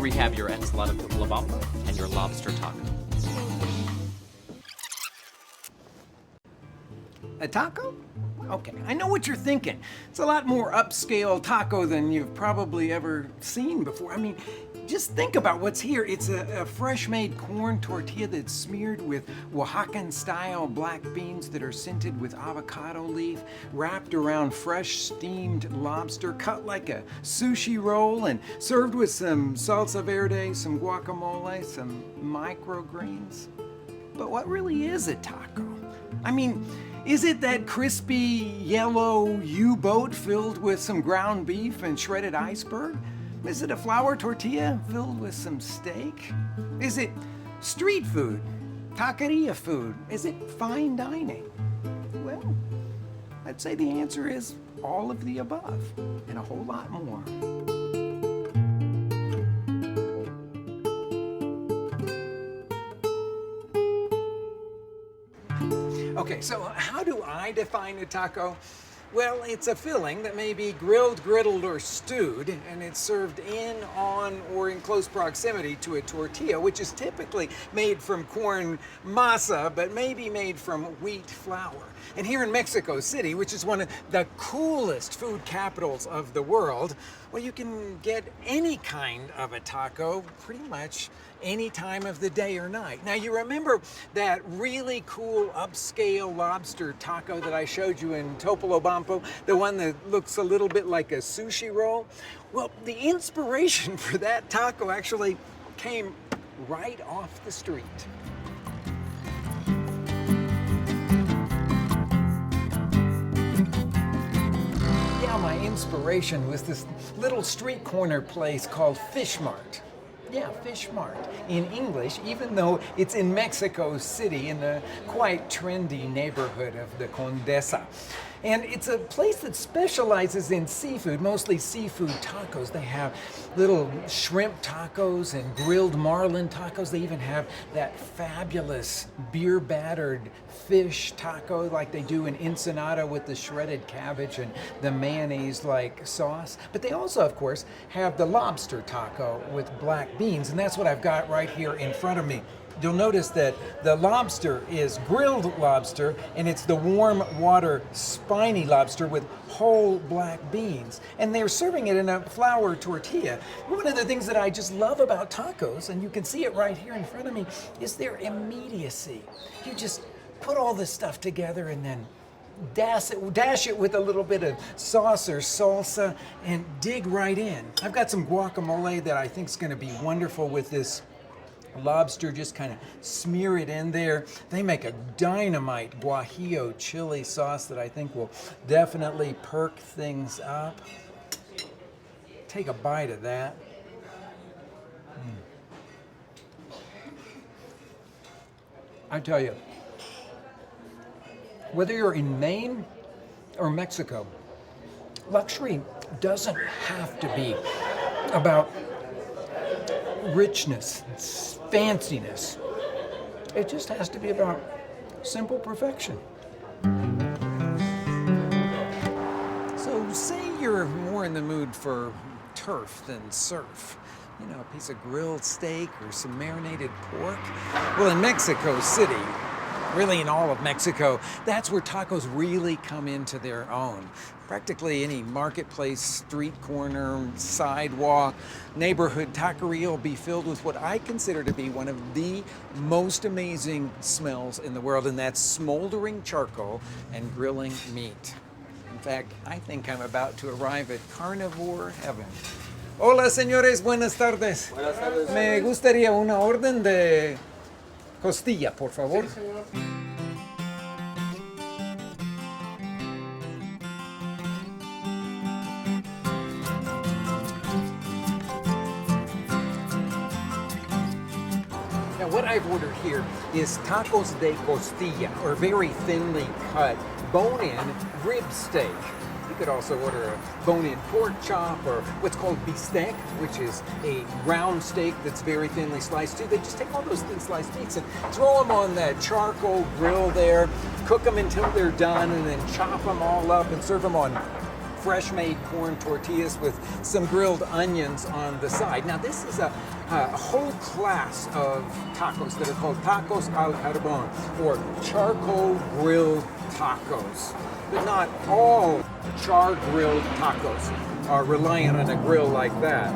we have your ensalada Topolobampo and your lobster taco. A taco? Okay, I know what you're thinking. It's a lot more upscale taco than you've probably ever seen before. I mean, just think about what's here. It's a fresh-made corn tortilla that's smeared with Oaxacan-style black beans that are scented with avocado leaf, wrapped around fresh steamed lobster, cut like a sushi roll, and served with some salsa verde, some guacamole, some microgreens. But what really is a taco? I mean, is it that crispy yellow U-boat filled with some ground beef and shredded iceberg? Is it a flour tortilla filled with some steak? Is it street food? Taquería food? Is it fine dining? Well, I'd say the answer is all of the above and a whole lot more. Okay, so how do I define a taco? Well, it's a filling that may be grilled, griddled, or stewed, and it's served in, on, or in close proximity to a tortilla, which is typically made from corn masa, but may be made from wheat flour. And here in Mexico City, which is one of the coolest food capitals of the world, well, you can get any kind of a taco pretty much any time of the day or night. Now, you remember that really cool upscale lobster taco that I showed you in Topolobampo, the one that looks a little bit like a sushi roll? Well, the inspiration for that taco actually came right off the street. Yeah, my inspiration was this little street corner place called Fishmart. Yeah, Fishmart in English, even though it's in Mexico City in the quite trendy neighborhood of the Condesa. And it's a place that specializes in seafood, mostly seafood tacos. They have little shrimp tacos and grilled marlin tacos. They even have that fabulous beer-battered fish taco like they do in Ensenada with the shredded cabbage and the mayonnaise-like sauce. But they also, of course, have the lobster taco with black beans, and that's what I've got right here in front of me. You'll notice that the lobster is grilled lobster, and it's the warm water spiny lobster with whole black beans. And they're serving it in a flour tortilla. One of the things that I just love about tacos, and you can see it right here in front of me, is their immediacy. You just put all this stuff together and then dash it with a little bit of sauce or salsa and dig right in. I've got some guacamole that I think is going to be wonderful with this lobster. Just kind of smear it in there. They make a dynamite guajillo chili sauce that I think will definitely perk things up. Take a bite of that. I tell you, whether you're in Maine or Mexico, luxury doesn't have to be about richness, fanciness. It just has to be about simple perfection. So say you're more in the mood for turf than surf. You know, a piece of grilled steak or some marinated pork. Well, in Mexico City, really in all of Mexico, that's where tacos really come into their own. Practically any marketplace, street corner, sidewalk, neighborhood taqueria will be filled with what I consider to be one of the most amazing smells in the world, and that's smoldering charcoal and grilling meat. In fact, I think I'm about to arrive at carnivore heaven. Hola, señores, buenas tardes. Buenas tardes. Me gustaría una orden de costilla, por favor. Sí, señor. Now, what I've ordered here is tacos de costilla, or very thinly cut, bone-in rib steak. You could also order a bone-in pork chop, or what's called bistec, which is a round steak that's very thinly sliced too. They just take all those thin sliced meats and throw them on that charcoal grill there, cook them until they're done, and then chop them all up and serve them on fresh-made corn tortillas with some grilled onions on the side. Now, this is a a whole class of tacos that are called tacos al carbon, or charcoal grilled tacos. But not all char-grilled tacos are reliant on a grill like that.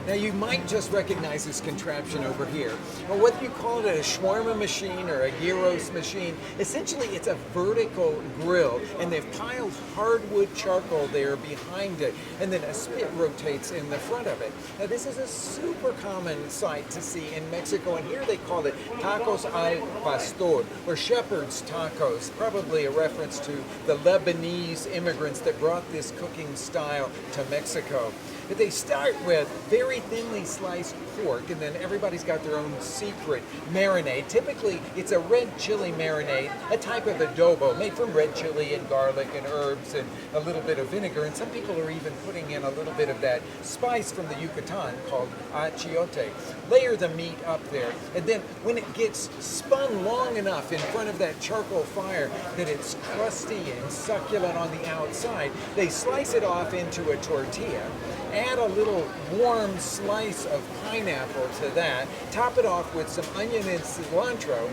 Now you might just recognize this contraption over here. Well, whether you call it a shawarma machine or a gyros machine, essentially it's a vertical grill, and they've piled hardwood charcoal there behind it, and then a spit rotates in the front of it. Now this is a super common sight to see in Mexico, and here they call it tacos al pastor, or shepherd's tacos, probably a reference to the Lebanese immigrants that brought this cooking style to Mexico. But they start with very thinly sliced pork, and then everybody's got their own secret marinade. Typically, it's a red chili marinade, a type of adobo made from red chili and garlic and herbs and a little bit of vinegar. And some people are even putting in a little bit of that spice from the Yucatan called achiote. Layer the meat up there, and then when it gets spun long enough in front of that charcoal fire that it's crusty and succulent on the outside, they slice it off into a tortilla. Add a little warm slice of pineapple to that, top it off with some onion and cilantro,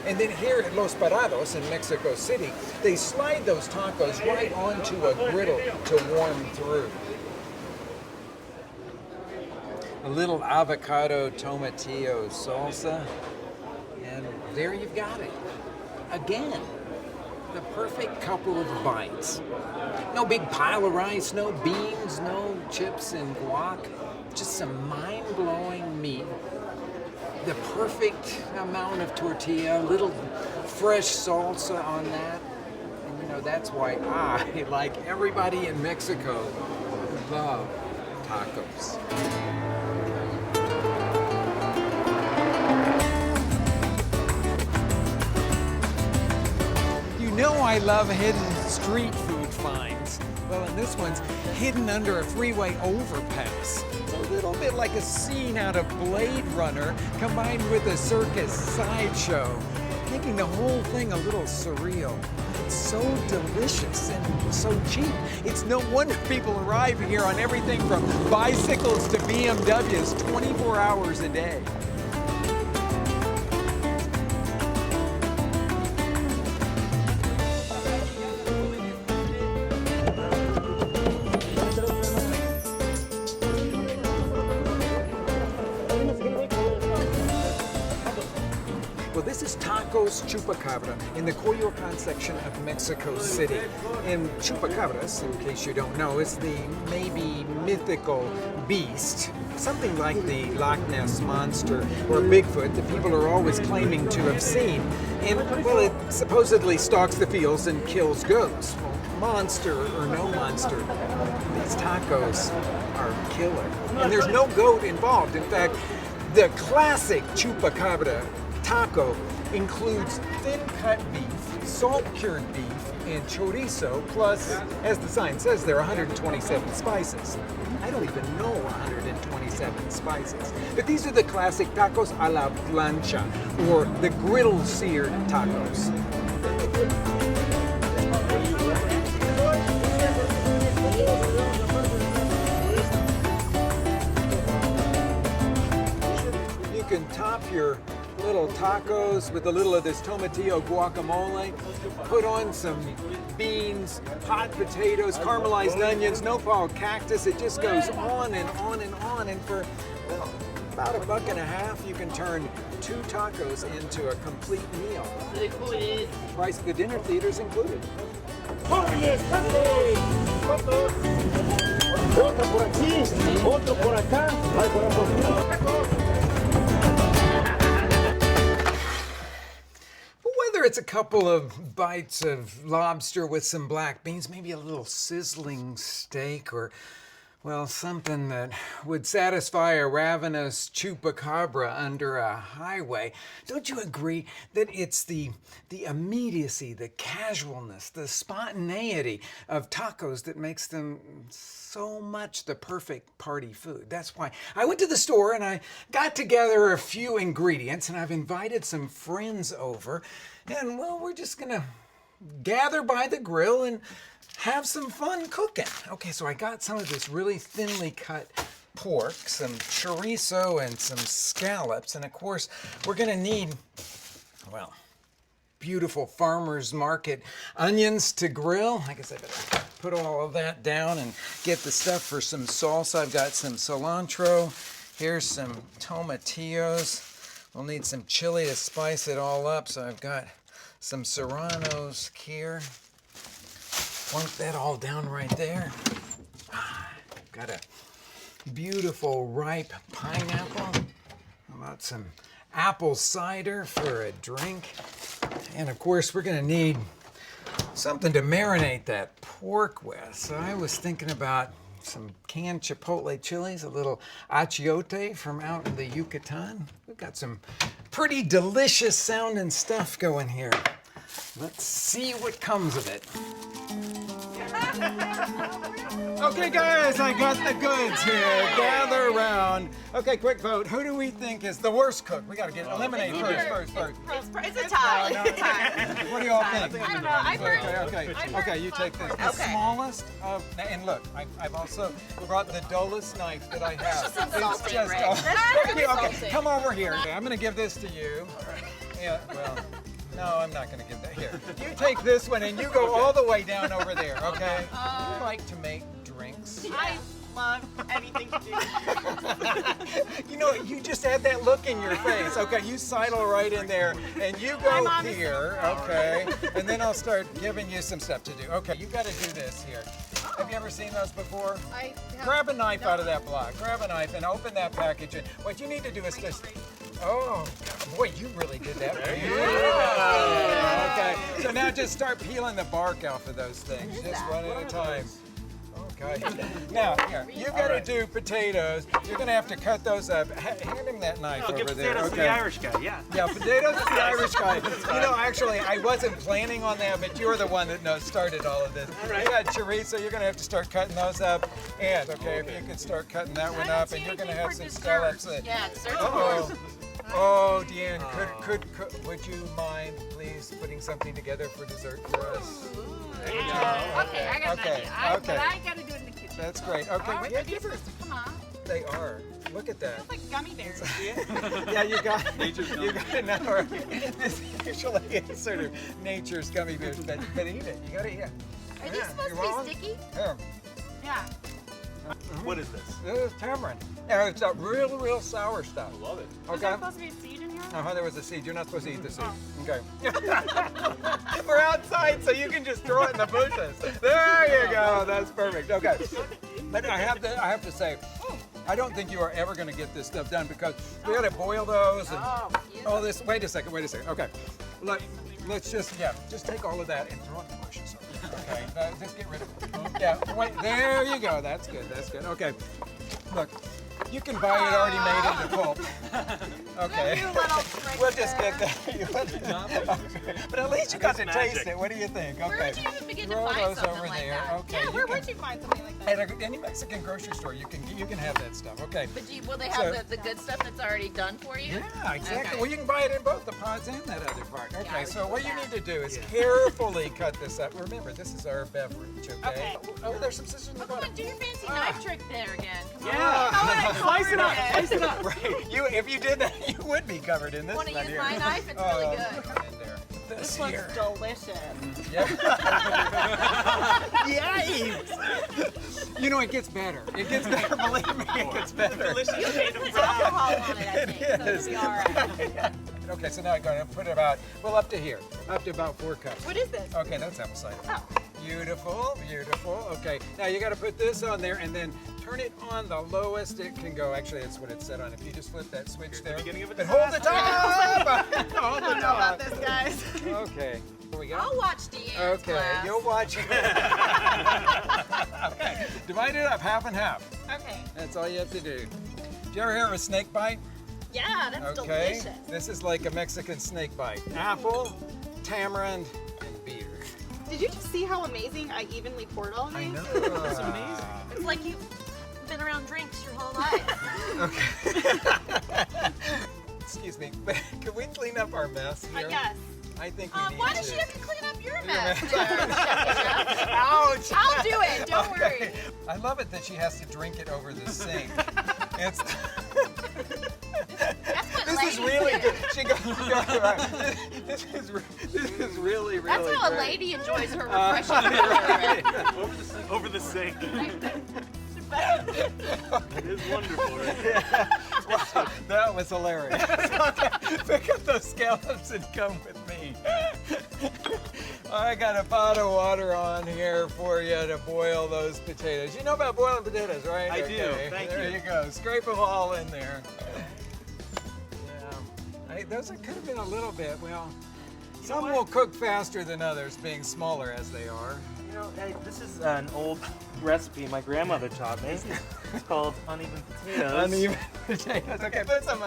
and then here at Los Parados in Mexico City, they slide those tacos right onto a griddle to warm through. A little avocado tomatillo salsa, and there you've got it. Again, the perfect couple of bites. No big pile of rice, no beans, no chips and guac, just some mind-blowing meat. The perfect amount of tortilla, a little fresh salsa on that. And you know, that's why I, like everybody in Mexico, love tacos. You know I love hidden street food finds. Well, and this one's hidden under a freeway overpass. It's a little bit like a scene out of Blade Runner combined with a circus sideshow, making the whole thing a little surreal. It's so delicious and so cheap. It's no wonder people arrive here on everything from bicycles to BMWs 24 hours a day. Well, this is Tacos Chupacabra in the Coyoacan section of Mexico City. And chupacabras, in case you don't know, is the maybe mythical beast, something like the Loch Ness Monster or Bigfoot that people are always claiming to have seen. And, well, it supposedly stalks the fields and kills goats. Well, monster or no monster, these tacos are killer. And there's no goat involved. In fact, the classic chupacabra taco includes thin-cut beef, salt-cured beef, and chorizo, plus, as the sign says, there are 127 spices. I don't even know 127 spices. But these are the classic tacos a la plancha, or the griddle-seared tacos. You can top your little tacos with a little of this tomatillo guacamole, put on some beans, hot potatoes, caramelized onions, nopal cactus. It just goes on and on and on, and for, well, about $1.50 you can turn 2 tacos into a complete meal. The price of the dinner theater is included. Whether it's a couple of bites of lobster with some black beans, maybe a little sizzling steak, or, well, something that would satisfy a ravenous chupacabra under a highway, don't you agree that it's the immediacy, the casualness, the spontaneity of tacos that makes them so much the perfect party food? That's why I went to the store and I got together a few ingredients, and I've invited some friends over, and, well, we're just gonna gather by the grill and have some fun cooking. Okay, so I got some of this really thinly cut pork, some chorizo, and some scallops. And of course, we're gonna need, well, beautiful farmer's market onions to grill. I guess I better put all of that down and get the stuff for some salsa. I've got some cilantro. Here's some tomatillos. We'll need some chili to spice it all up. So I've got some serranos here. Plunk that all down right there. Got a beautiful ripe pineapple. How about some apple cider for a drink? And of course, we're gonna need something to marinate that pork with. So I was thinking about some canned chipotle chilies, a little achiote from out in the Yucatan. We've got some pretty delicious sounding stuff going here. Let's see what comes of it. Okay, guys, I got the goods here. Gather around. Okay, quick vote. Who do we think is the worst cook? We got to eliminate first. It's a tie. It's a tie. What do you all think? I don't know. Okay, you take this. The smallest of, and look, I've also brought the dullest knife that I have. Insulting, Rick. Okay, come over here. Okay, I'm going to give this to you. Yeah, well. No, I'm not going to give that here. You take this one and you go all the way down over there, okay? You like to make drinks. I love anything to do. You know, you just had that look in your face. Okay, you sidle right in there and you go here, okay? And then I'll start giving you some stuff to do. Okay, you got to do this here. Have you ever seen those before? Grab a knife out of that block. Grab a knife and open that package. And what you need to do is just... Oh, boy, you really did that. Okay, so now just start peeling the bark off of those things, just one at a time. Okay. Now, here, you got to do potatoes. You're going to have to cut those up. Hand him that knife over there. Potatoes to the Irish guy, yeah. Yeah, potatoes to the Irish guy. You know, actually, I wasn't planning on that, but you're the one that started all of this. You got chorizo. You're going to have to start cutting those up. And, okay, if you could start cutting that one up, and you're going to have some scallops. Yeah, dessert. Oh, Deanne, would you mind please putting something together for dessert for us? Okay, I got an idea. But I got to do it in the kitchen. That's great. Okay, Are these supposed to come off? They are. Look at that. It's like gummy bears. Yeah, you got it now. This actually is sort of nature's gummy bears, but eat it. You got to eat it. Are these supposed to be sticky? Here. Yeah. What is this? This is tamarind. Yeah, it's that real sour stuff. I love it. Was there supposed to be a seed in here? There was a seed. You're not supposed to eat the seed. Okay. We're outside, so you can just throw it in the bushes. There you go. That's perfect. Okay. But I have to say, I don't think you are ever going to get this stuff done because we got to boil those and all this. Wait a second. Okay. Let's just take all of that and throw it in the bushes. Okay. Just get rid of it. Yeah. Wait. There you go. That's good. Okay. Look. You can buy it already made into pulp. Okay. We'll just get that. But at least you got to taste it. What do you think? Okay. Where would you even begin to Throw find those something over like there. that? Okay. Yeah, where would you find something like that? At any Mexican grocery store, you can have that stuff. Okay. But will they have the good stuff that's already done for you? Yeah, exactly. Okay. Well, you can buy it in both the pods and that other part. Okay, Yeah, so what you need to do is carefully cut this up. Remember, this is our beverage, okay? Oh, there's some scissors in the Come bottom. on, do your fancy knife trick there again. Come on. Yeah. Slice it up. Slice it up. Right. If you did that, you would be covered in this. Want to right use here. my knife? It's really good. Come in there. This here. Delicious. Yep. Yikes! You know, it gets better. It gets better. Believe me, it gets better. There's alcohol on it, I think, so it'll be all right. Okay, so now I'm going to put it up to here, up to about 4 cups. What is this? Okay, that's apple cider. Oh. Beautiful. Okay, now you got to put this on there and then turn it on the lowest it can go. Actually, that's what it's set on. If you just flip that switch there, beginning of a but hold the top. I don't know about this, guys. Okay, here we go. I'll watch Deanne's Okay, class. you'll watch. Okay, divide it up half and half. Okay. That's all you have to do. Did you ever hear of a snake bite? Yeah, that's Okay, delicious. this is like a Mexican snake bite. Apple, tamarind, and beer. Did you just see how amazing I evenly poured all of these? I know. That's amazing. It's like you've been around drinks your whole life. Okay. Excuse me, but can we clean up our mess here? Yes. I think we need Why to. does she have to clean up your mess? Ouch! I'll do it. Don't worry. I love it that she has to drink it over the sink. It's. That's what This is ladies really do. good. She goes, this is really, really That's how a great. lady enjoys her refreshing beverage. Over the sink. It is wonderful, right? Wow, that was hilarious. Okay, pick up those scallops and come with me. I got a pot of water on here for you to boil those potatoes. You know about boiling potatoes, right? I do. Thank there you. you go. Scrape them all in there. Yeah. Those could have been a little bit, well, some will cook faster than others, being smaller as they are. You know, hey, this is an old recipe my grandmother taught me. It's called uneven potatoes. Uneven potatoes. Okay, put some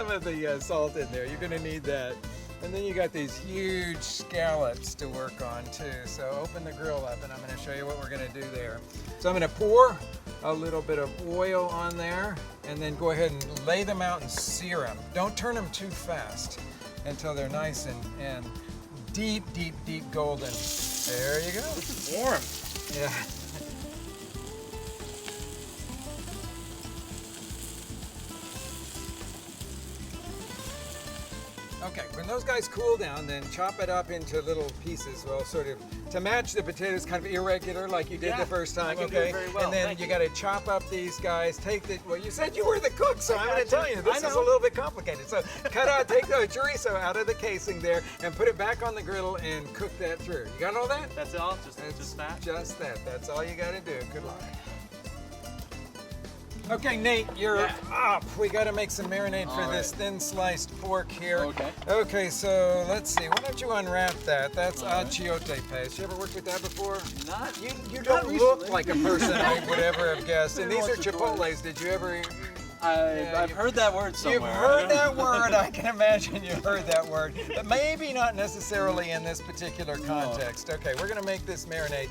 of the salt in there. You're gonna need that. And then you got these huge scallops to work on too. So open the grill up and I'm gonna show you what we're gonna do there. So I'm gonna pour a little bit of oil on there and then go ahead and lay them out and sear them. Don't turn them too fast until they're nice and deep, deep, deep golden. There you go. This is warm. Yeah. Okay, when those guys cool down, then chop it up into little pieces, well, sort of to match the potatoes, kind of irregular like you did Yeah, the first time, I can do okay? it very well, And then thank you you. got to chop up these guys, take the, well, you said you were the cook, so I'm going to tell you, this I is a know. little bit complicated. So cut out, take the chorizo out of the casing there and put it back on the griddle and cook that through. You got all that? That's all? Just that? Just that. That's all you got to do. Good luck. Okay, Nate, you're up. We got to make some marinade for this thin sliced pork here. Okay. Okay, so let's see. Why don't you unwrap that? That's achiote paste. You ever worked with that before? Not You don't look recently. like a person I would ever have guessed. And these are Once or twice. chipotles. Did you ever? I've heard that word somewhere. You've heard that word. I can imagine you've heard that word, but maybe not necessarily in this particular context. Okay, we're gonna make this marinade.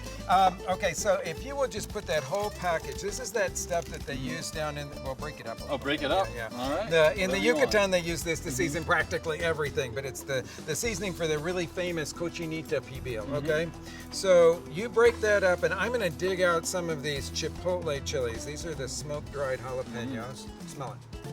Okay, so if you will just put that whole package. This is that stuff that they use down in. Well, break it up. Oh, break it up. Yeah. All right. In the Whatever you want. Yucatan, they use this to season practically everything, but it's the seasoning for the really famous cochinita pibil. Okay, so you break that up, and I'm gonna dig out some of these chipotle chilies. These are the smoke dried jalapenos. Smell it.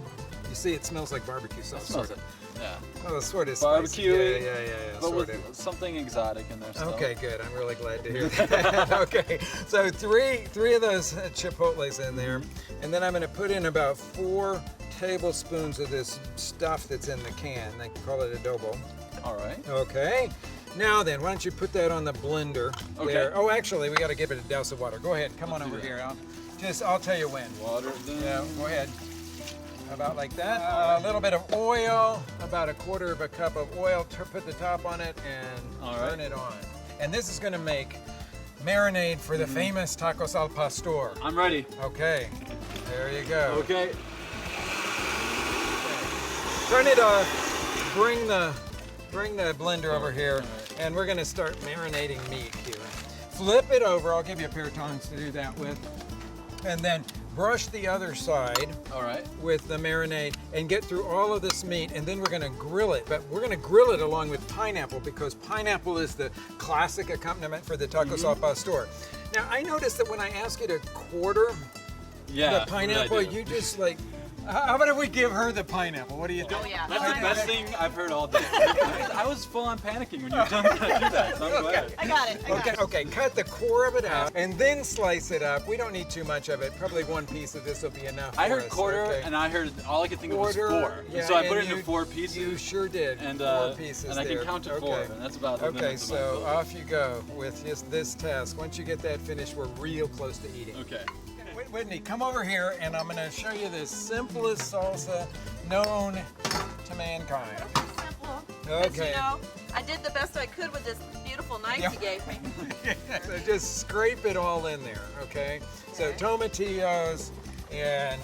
You see, it smells like barbecue sauce. Smells sort it. of. Yeah. Oh, sort of Barbecue. spicy. Yeah. But Sort with of. something exotic in there. Still. Okay, good. I'm really glad to hear that. Okay, so three of those chipotles in there, and then I'm going to put in about 4 tablespoons of this stuff that's in the can. They call it adobo. All right. Okay. Now then, why don't you put that on the blender there? Okay. Oh, actually, we got to give it a douse of water. Go ahead. Come on Let's do over that. here. I'll tell you when. Water. Then. Yeah, go ahead. About like that. A little bit of oil, about 1/4 cup of oil. Put the top on it and All turn right. it on. And this is going to make marinade for the famous tacos al pastor. I'm ready. Okay, there you go. Okay. Turn it off. Bring the blender over here, and we're going to start marinating meat here. Flip it over. I'll give you a pair of tongs to do that with, and then brush the other side All right. with the marinade and get through all of this meat, and then we're going to grill it. But we're going to grill it along with pineapple because pineapple is the classic accompaniment for the tacos al pastor. Now, I noticed that when I ask you to quarter Yeah. the what did I pineapple, do? you just like, how about if we give her the pineapple? What do you think? Oh, yeah. That's the best thing I've heard all day. I was full on panicking when you were telling me to do that, so I'm glad. I got it. I got it. Okay, cut the core of it out and then slice it up. We don't need too much of it. Probably 1 piece of this will be enough. I for heard us, quarter, okay? and I heard all I could think of was Quarter, 4. yeah, so I put and it into you- 4 pieces. You sure did. And 4 pieces and I there. can count to 4, Okay. and that's about the Okay, limits of my so ability. off you go with just this task. Once you get that finished, we're real close to eating. Okay. Whitney, come over here and I'm going to show you the simplest salsa known to mankind. Simple. 'Cause, Okay. you know, I did the best I could with this beautiful knife Yeah. you gave me. So just scrape it all in there, okay? So Okay. tomatillos and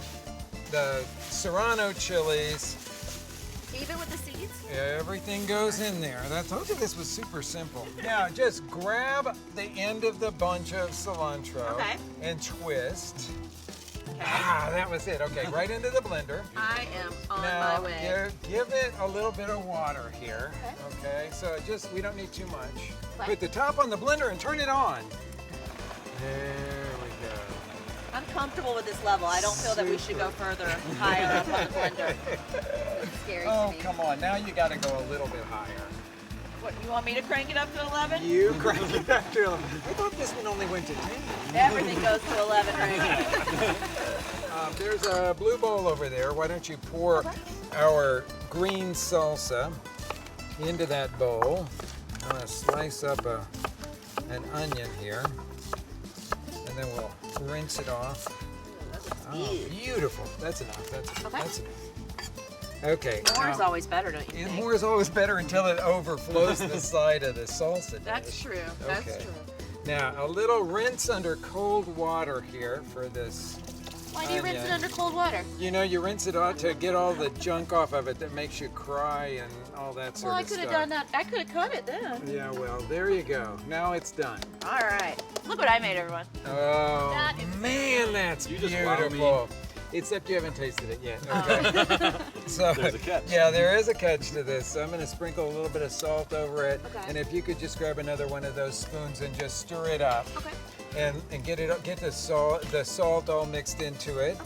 the serrano chilies. Even with the seeds? Everything goes in there. I told you this was super simple. Now just grab the end of the bunch of cilantro Okay. and twist. Ah, that was it. Okay, right into the blender. I am on Now, my way. give it a little bit of water here. Okay, so we don't need too much. Put the top on the blender and turn it on. There we go. I'm comfortable with this level. I don't feel that we should go further higher up on the blender. It's scary to Oh, me. come on. Now you got to go a little bit higher. What, you want me to crank it up to 11? You crank it up to 11. I thought this one only went to 10. Everything goes to 11 right now. There's a blue bowl over there. Why don't you pour our green salsa into that bowl. I'm going to slice up an onion here. And then we'll rinse it off. Oh, beautiful. That's enough. That's enough. That's enough. Okay. More is always better, don't you And think? more is always better until it overflows the side of the salsa. That's dish. true. That's Okay. true. Now, a little rinse under cold water here for this. Why do you rinse it onion. under cold water? You know, you rinse it out to get all the junk off of it that makes you cry and all that sort Well, I of could stuff. have done that. I could have cut it then. Yeah, well, there you go. Now it's done. All right. Look what I made, everyone. Oh, That is man, that's You just wow me. beautiful. Except you haven't tasted it yet. Okay. So, There's a catch. yeah, there is a catch to this. So I'm going to sprinkle a little bit of salt over it. Okay. And if you could just grab another one of those spoons and just stir it up. Okay. And get the salt all mixed into it.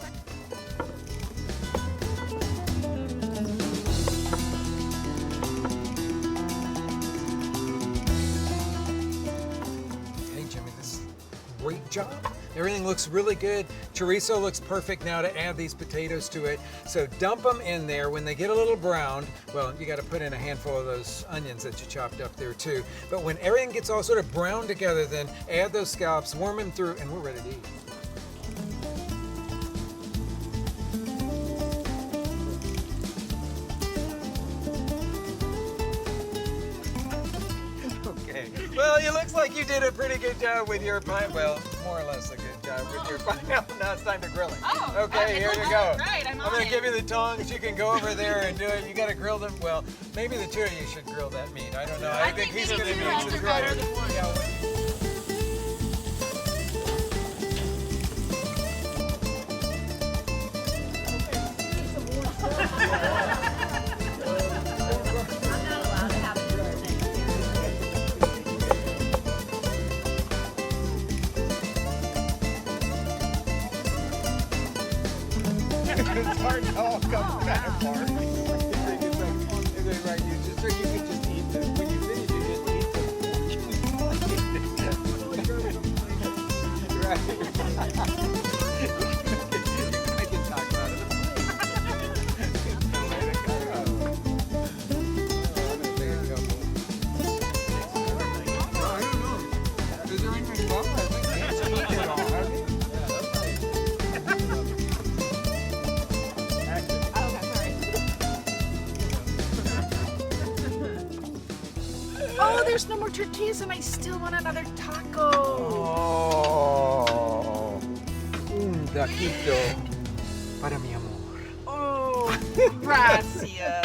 Hey Jimmy, this is a great job. Everything looks really good. Chorizo looks perfect now to add these potatoes to it. So dump them in there. When they get a little browned, well, you got to put in a handful of those onions that you chopped up there too. But when everything gets all sort of browned together, then add those scallops, warm them through, and we're ready to eat. Okay. Well, it looks like you did a pretty good job with your pine. Well, more or less a good job with your pineapple. Now it's time to grill it. Oh, Okay, here you go. Right, I'm I'm on gonna it. give you the tongs. You can go over there and do it. You gotta grill them. Well, maybe the two of you should grill that meat. I don't know. I think he's gonna maybe two do hands some are better grilling. than one. Yeah, well, I'm not allowed to have it's hard to all come back apart. It's right. You just, or you could just eat them. When you finish, you just eat them. Right. I can talk about it. Way to go. I'm gonna take a couple. I don't know. Is there anything wrong? I think I have to eat it all. Oh, there's no more tortillas and I still want another taco. Oh, un taquito para mi amor. Oh, gracias.